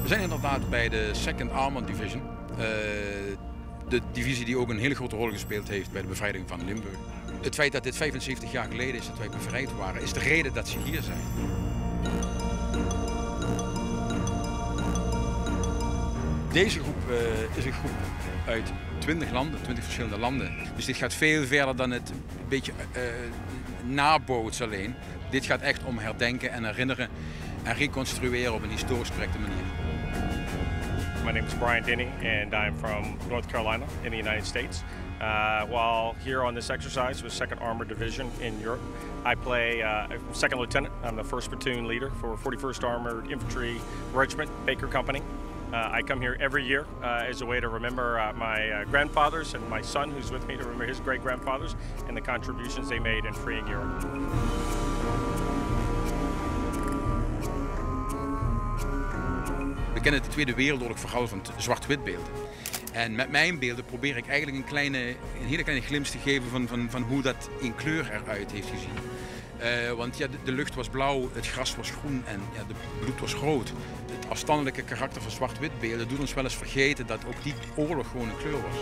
We zijn inderdaad bij de 2nd Armored Division. De divisie die ook een hele grote rol gespeeld heeft bij de bevrijding van Limburg. Het feit dat dit 75 jaar geleden is dat wij bevrijd waren, is de reden dat ze hier zijn. Deze groep is een groep uit 20 landen, 20 verschillende landen. Dus dit gaat veel verder dan het een beetje naboots alleen. Dit gaat echt om herdenken en herinneren en reconstrueren op een historisch correcte manier. My name is Brian Denny and I'm from North Carolina in the United States. While here on this exercise with 2nd Armored Division in Europe, I play 2nd Lieutenant. I'm the 1st Platoon Leader for 41st Armored Infantry Regiment, Baker Company. I come here every year as a way to remember my grandfathers and my son who's with me to remember his great-grandfathers and the contributions they made in freeing Europe. We kennen de Tweede Wereldoorlog vooral van zwart-wit beelden. En met mijn beelden probeer ik eigenlijk een hele kleine glimp te geven van hoe dat in kleur eruit heeft gezien. Want ja, de lucht was blauw, het gras was groen en ja, de bloed was rood. Het afstandelijke karakter van zwart-wit beelden doet ons wel eens vergeten dat ook die oorlog gewoon een kleur was.